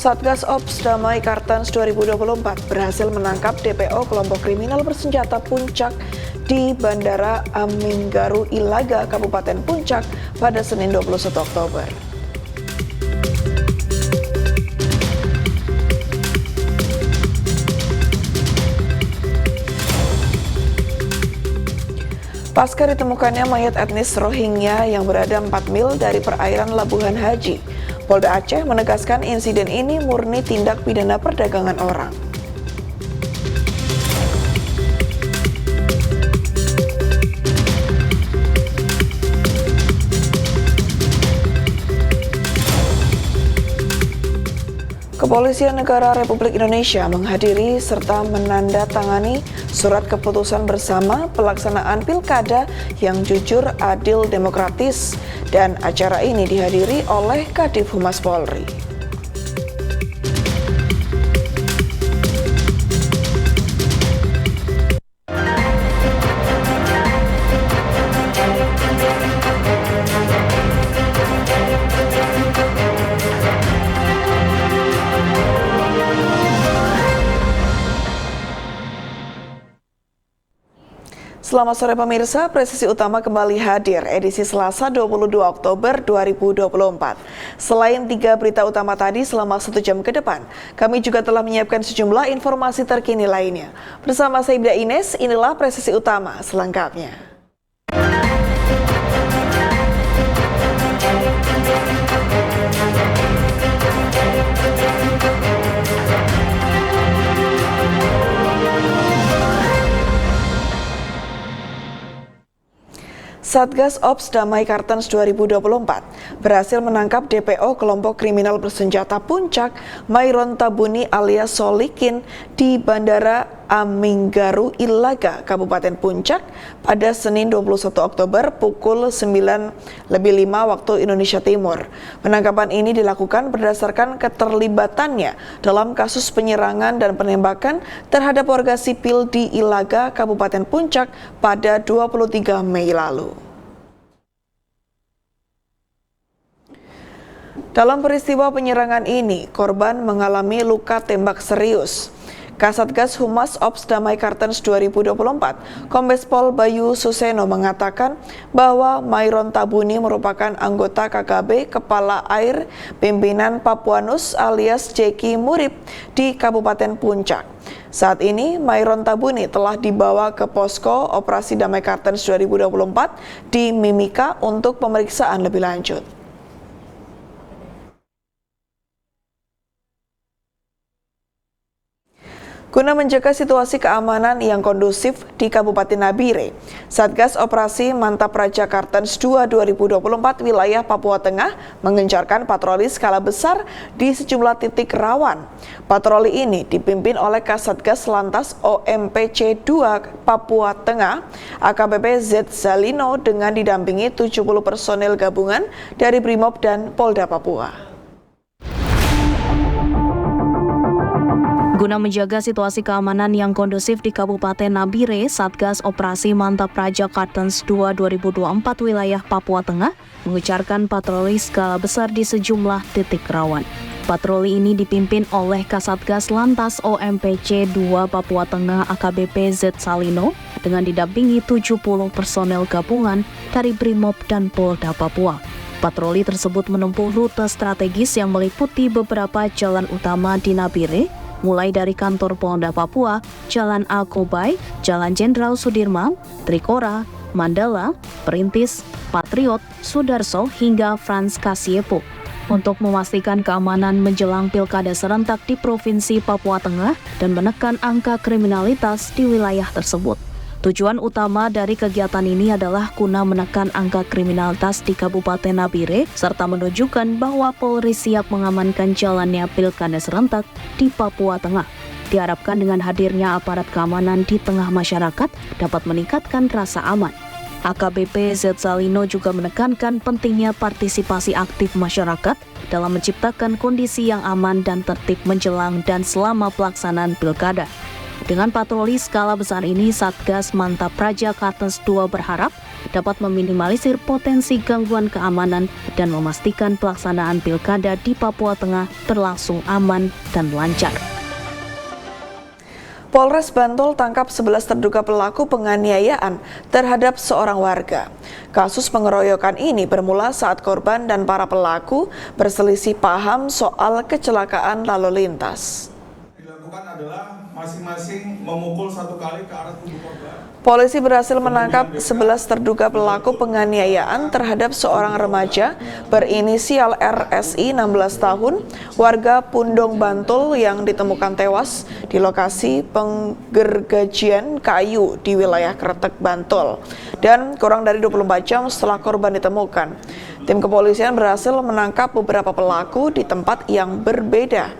Satgas Ops Damai Kartens 2024 berhasil menangkap DPO kelompok kriminal bersenjata Puncak di Bandara Aminggaru Ilaga, Kabupaten Puncak pada Senin 21 Oktober. Pasca ditemukannya mayat etnis Rohingya yang berada 4 mil dari perairan Labuhan Haji, Polda Aceh menegaskan insiden ini murni tindak pidana perdagangan orang. Kepolisian Negara Republik Indonesia menghadiri serta menandatangani surat keputusan bersama pelaksanaan pilkada yang jujur, adil, demokratis, dan acara ini dihadiri oleh Kadif Humas Polri. Selamat sore pemirsa, Presisi Utama kembali hadir edisi Selasa 22 Oktober 2024. Selain 3 berita utama tadi selama 1 jam ke depan, kami juga telah menyiapkan sejumlah informasi terkini lainnya. Bersama saya Ibda Ines, inilah Presisi Utama selengkapnya. Satgas Ops Damai Kartens 2024 berhasil menangkap DPO kelompok kriminal bersenjata Puncak Mairon Tabuni alias Solikin di Bandara Aminggaru Ilaga, Kabupaten Puncak pada Senin 21 Oktober pukul 9:05 waktu Indonesia Timur. Penangkapan ini dilakukan berdasarkan keterlibatannya dalam kasus penyerangan dan penembakan terhadap warga sipil di Ilaga, Kabupaten Puncak pada 23 Mei lalu. Dalam peristiwa penyerangan ini, korban mengalami luka tembak serius. Kasatgas Humas Ops Damai Kartens 2024, Kombes Pol Bayu Suseno mengatakan bahwa Mairon Tabuni merupakan anggota KKB Kepala Air Pimpinan Papuanus alias Jeki Murib di Kabupaten Puncak. Saat ini, Mairon Tabuni telah dibawa ke Posko Operasi Damai Kartens 2024 di Mimika untuk pemeriksaan lebih lanjut. Guna menjaga situasi keamanan yang kondusif di Kabupaten Nabire, Satgas Operasi Mantap Praja Kartens 2 2024 wilayah Papua Tengah mengencarkan patroli skala besar di sejumlah titik rawan. Patroli ini dipimpin oleh Kasatgas Lantas OMPC 2 Papua Tengah, AKBP Z Zalino dengan didampingi 70 personel gabungan dari Brimob dan Polda Papua. Guna menjaga situasi keamanan yang kondusif di Kabupaten Nabire, Satgas Operasi Mantap Praja Kartens 2 2024 wilayah Papua Tengah mengecarkan patroli skala besar di sejumlah titik rawan. Patroli ini dipimpin oleh Kasatgas Lantas OMPC 2 Papua Tengah AKBP Z Salino dengan didampingi 70 personel gabungan dari Brimob dan Polda Papua. Patroli tersebut menempuh rute strategis yang meliputi beberapa jalan utama di Nabire, mulai dari kantor Polda Papua, Jalan Alkobai, Jalan Jenderal Sudirman, Trikora, Mandala, Perintis, Patriot, Sudarso, hingga Frans Kasiepo untuk memastikan keamanan menjelang pilkada serentak di Provinsi Papua Tengah dan menekan angka kriminalitas di wilayah tersebut. Tujuan utama dari kegiatan ini adalah guna menekan angka kriminalitas di Kabupaten Nabire serta menunjukkan bahwa Polri siap mengamankan jalannya pilkada serentak di Papua Tengah. Diharapkan dengan hadirnya aparat keamanan di tengah masyarakat dapat meningkatkan rasa aman. AKBP Z Salino juga menekankan pentingnya partisipasi aktif masyarakat dalam menciptakan kondisi yang aman dan tertib menjelang dan selama pelaksanaan pilkada. Dengan patroli skala besar ini, Satgas Mantap Praja Kartens 2 berharap dapat meminimalisir potensi gangguan keamanan dan memastikan pelaksanaan pilkada di Papua Tengah berlangsung aman dan lancar. Polres Bantul tangkap 11 terduga pelaku penganiayaan terhadap seorang warga. Kasus pengeroyokan ini bermula saat korban dan para pelaku berselisih paham soal kecelakaan lalu lintas. Dilakukan adalah masing-masing memukul satu kali ke arah tubuh korban. Polisi berhasil menangkap 11 terduga pelaku penganiayaan terhadap seorang remaja berinisial RSI 16 tahun, warga Pundong Bantul yang ditemukan tewas di lokasi penggergajian kayu di wilayah Kretek Bantul. Dan kurang dari 24 jam setelah korban ditemukan, tim kepolisian berhasil menangkap beberapa pelaku di tempat yang berbeda.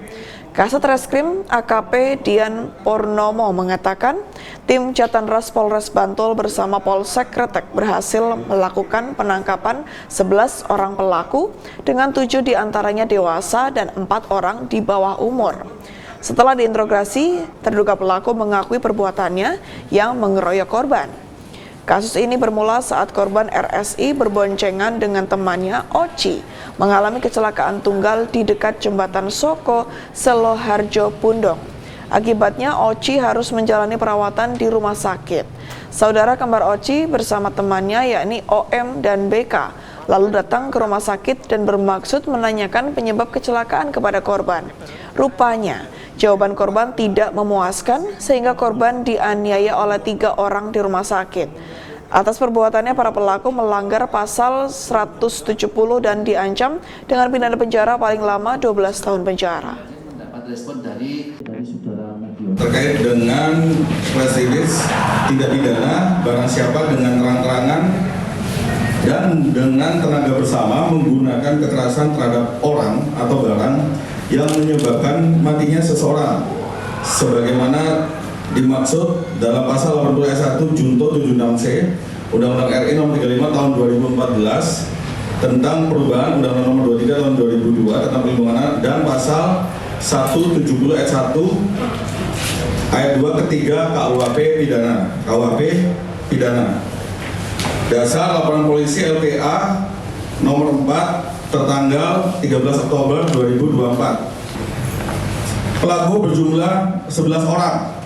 Kasat Reskrim AKP Dian Purnomo mengatakan, tim Jatanras Polres Bantul bersama Polsek Kretek berhasil melakukan penangkapan 11 orang pelaku dengan 7 diantaranya dewasa dan 4 orang di bawah umur. Setelah diinterogasi, terduga pelaku mengakui perbuatannya yang mengeroyok korban. Kasus ini bermula saat korban RSI berboncengan dengan temannya Oci mengalami kecelakaan tunggal di dekat jembatan Soko, Seloharjo, Pundong. Akibatnya Oci harus menjalani perawatan di rumah sakit. Saudara kembar Oci bersama temannya yakni OM dan BK lalu datang ke rumah sakit dan bermaksud menanyakan penyebab kecelakaan kepada korban. Rupanya, jawaban korban tidak memuaskan sehingga korban dianiaya oleh 3 orang di rumah sakit. Atas perbuatannya, para pelaku melanggar pasal 170 dan diancam dengan pidana penjara paling lama 12 tahun penjara. Terkait dengan press release tindak pidana barang siapa dengan terang-terangan dan dengan tenaga bersama menggunakan kekerasan terhadap orang atau barang yang menyebabkan matinya seseorang sebagaimana dimaksud dalam pasal 80 ayat 1 Junto 76C Undang-Undang RI Nomor 35 Tahun 2014 tentang perubahan Undang-Undang Nomor 23 Tahun 2002 tentang perlindungan anak dan pasal 170 ayat 1 ayat 2 ketiga KUHP pidana. Dasar laporan polisi LPA nomor 4 tertanggal 13 Oktober 2024. Pelaku berjumlah 11 orang,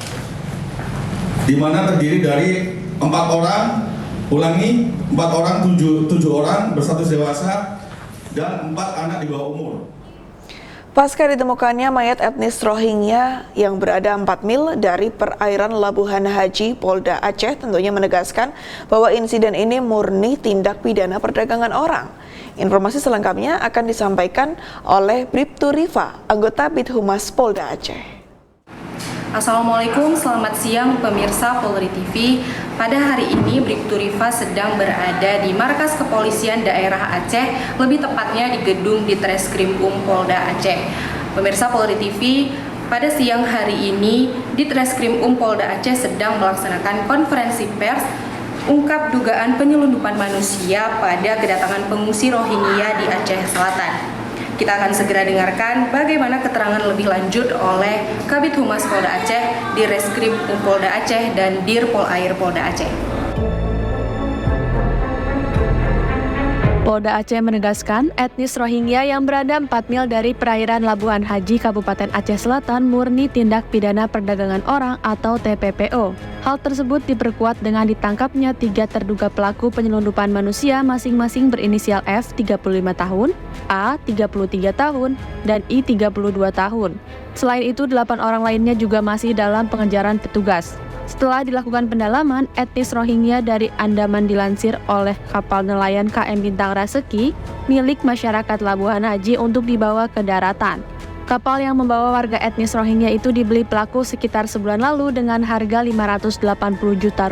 di mana terdiri dari 4 orang, 4 orang, 7 orang berstatus dewasa, dan 4 anak di bawah umur. Pasca ditemukannya mayat etnis Rohingya yang berada 4 mil dari perairan Labuhan Haji, Polda Aceh tentunya menegaskan bahwa insiden ini murni tindak pidana perdagangan orang. Informasi selengkapnya akan disampaikan oleh Bribtu Rifa, anggota Bithumas Polda Aceh. Assalamualaikum, selamat siang pemirsa Polri TV. Pada hari ini Bribtu Rifa sedang berada di markas kepolisian daerah Aceh, lebih tepatnya di gedung Ditreskrimum Polda Aceh. Pemirsa Polri TV, pada siang hari ini Ditreskrimum Polda Aceh sedang melaksanakan konferensi pers ungkap dugaan penyelundupan manusia pada kedatangan pengungsi Rohingya di Aceh Selatan. Kita akan segera dengarkan bagaimana keterangan lebih lanjut oleh Kabid Humas Polda Aceh, Direskrim Polda Aceh, dan Dirpolair Polda Aceh. Polda Aceh menegaskan etnis Rohingya yang berada 4 mil dari perairan Labuhan Haji, Kabupaten Aceh Selatan murni tindak pidana perdagangan orang atau TPPO. Hal tersebut diperkuat dengan ditangkapnya 3 terduga pelaku penyelundupan manusia masing-masing berinisial F 35 tahun, A 33 tahun, dan I 32 tahun. Selain itu, 8 orang lainnya juga masih dalam pengejaran petugas. Setelah dilakukan pendalaman, etnis Rohingya dari Andaman dilansir oleh kapal nelayan KM Bintang Raseki milik masyarakat Labuhan Haji untuk dibawa ke daratan. Kapal yang membawa warga etnis Rohingya itu dibeli pelaku sekitar sebulan lalu dengan harga Rp580 juta.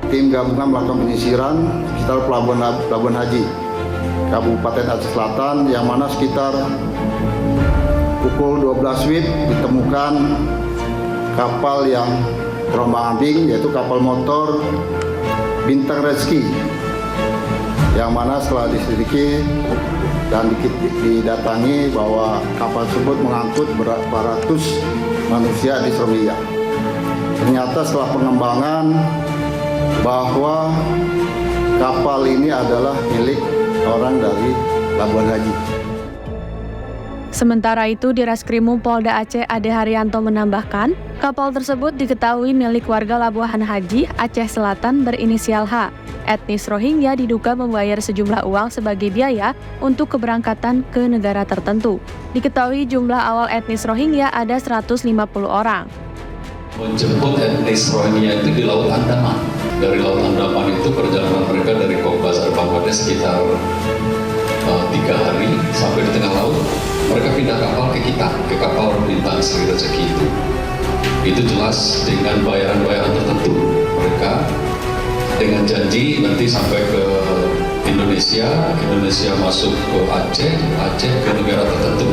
Tim gabungan melakukan penyisiran sekitar Labuhan Haji, Kabupaten Aceh Selatan, yang mana sekitar pukul 12 WIB ditemukan kapal yang terombang-ambing, yaitu kapal motor Bintang Reski, yang mana setelah diselidiki dan didatangi bahwa kapal tersebut mengangkut 400 manusia di Rohingya. Ternyata setelah pengembangan bahwa kapal ini adalah milik orang dari Labuan Haji. Sementara itu, Direskrimum Polda Aceh Ade Haryanto menambahkan, kapal tersebut diketahui milik warga Labuan Haji, Aceh Selatan berinisial H. Etnis Rohingya diduga membayar sejumlah uang sebagai biaya untuk keberangkatan ke negara tertentu. Diketahui jumlah awal etnis Rohingya ada 150 orang. Menjemput etnis Rohingya itu di Laut Andaman. Dari Laut Andaman itu perjalanan mereka dari Cox's Bazar Bangladesh sekitar 3 hari sampai di tengah laut. Mereka pindah kapal ke kita, ke kapal Bintang Sri Rezeki itu. Itu jelas dengan bayaran-bayaran tertentu. Mereka dengan janji nanti sampai ke Indonesia masuk ke Aceh ke negara tertentu.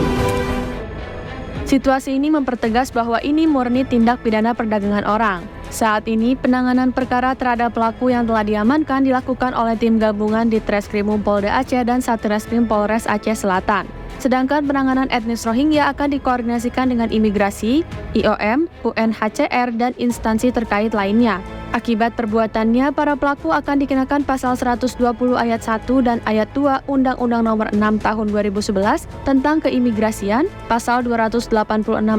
Situasi ini mempertegas bahwa ini murni tindak pidana perdagangan orang. Saat ini, penanganan perkara terhadap pelaku yang telah diamankan dilakukan oleh tim gabungan di Treskrimum Polda Aceh dan Satreskrim Polres Aceh Selatan. Sedangkan penanganan etnis Rohingya akan dikoordinasikan dengan imigrasi, IOM, UNHCR, dan instansi terkait lainnya. Akibat perbuatannya, para pelaku akan dikenakan pasal 120 ayat 1 dan ayat 2 Undang-Undang Nomor 6 Tahun 2011 tentang keimigrasian, pasal 286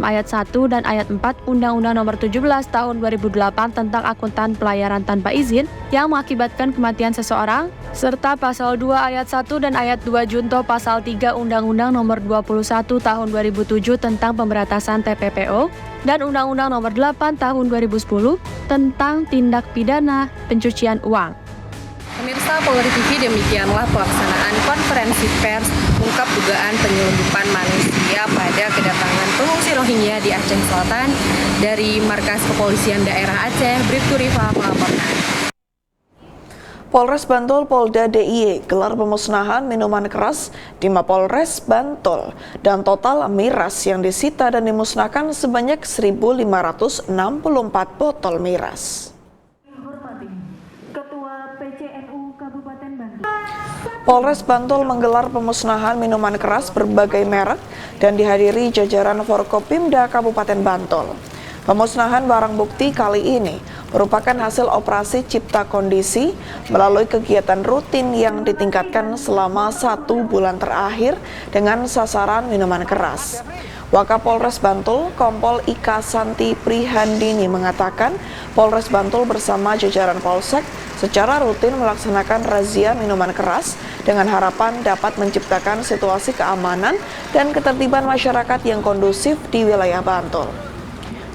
ayat 1 dan ayat 4 Undang-Undang Nomor 17 Tahun 2008 tentang akuntan pelayaran tanpa izin yang mengakibatkan kematian seseorang, serta pasal 2 ayat 1 dan ayat 2 junto pasal 3 Undang-Undang Nomor 21 Tahun 2007 tentang pemberantasan TPPO dan Undang-Undang Nomor 8 Tahun 2010 tentang tindak pidana pencucian uang. Pemirsa Polri TV, demikianlah pelaksanaan konferensi pers ungkap dugaan penyelundupan manusia pada kedatangan pengungsi Rohingya di Aceh Selatan dari Markas Kepolisian Daerah Aceh. Bribtu Rifa melaporkan. Polres Bantul Polda DIY gelar pemusnahan minuman keras di Mapolres Bantul dan total miras yang disita dan dimusnahkan sebanyak 1.564 botol miras. Polres Bantul menggelar pemusnahan minuman keras berbagai merek dan dihadiri jajaran Forkopimda Kabupaten Bantul. Pemusnahan barang bukti kali ini merupakan hasil operasi cipta kondisi melalui kegiatan rutin yang ditingkatkan selama 1 bulan terakhir dengan sasaran minuman keras. Wakapolres Bantul, Kompol Ika Santi Prihandini mengatakan Polres Bantul bersama jajaran Polsek secara rutin melaksanakan razia minuman keras dengan harapan dapat menciptakan situasi keamanan dan ketertiban masyarakat yang kondusif di wilayah Bantul.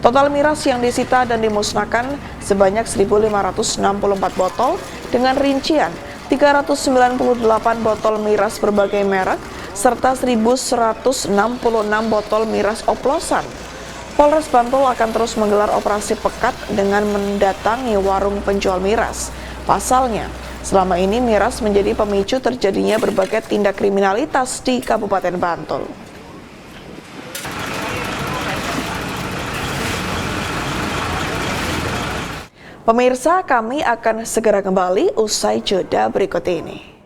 Total miras yang disita dan dimusnahkan sebanyak 1.564 botol dengan rincian 398 botol miras berbagai merek serta 1.166 botol miras oplosan. Polres Bantul akan terus menggelar operasi pekat dengan mendatangi warung penjual miras. Pasalnya, selama ini miras menjadi pemicu terjadinya berbagai tindak kriminalitas di Kabupaten Bantul. Pemirsa, kami akan segera kembali usai jeda berikut ini.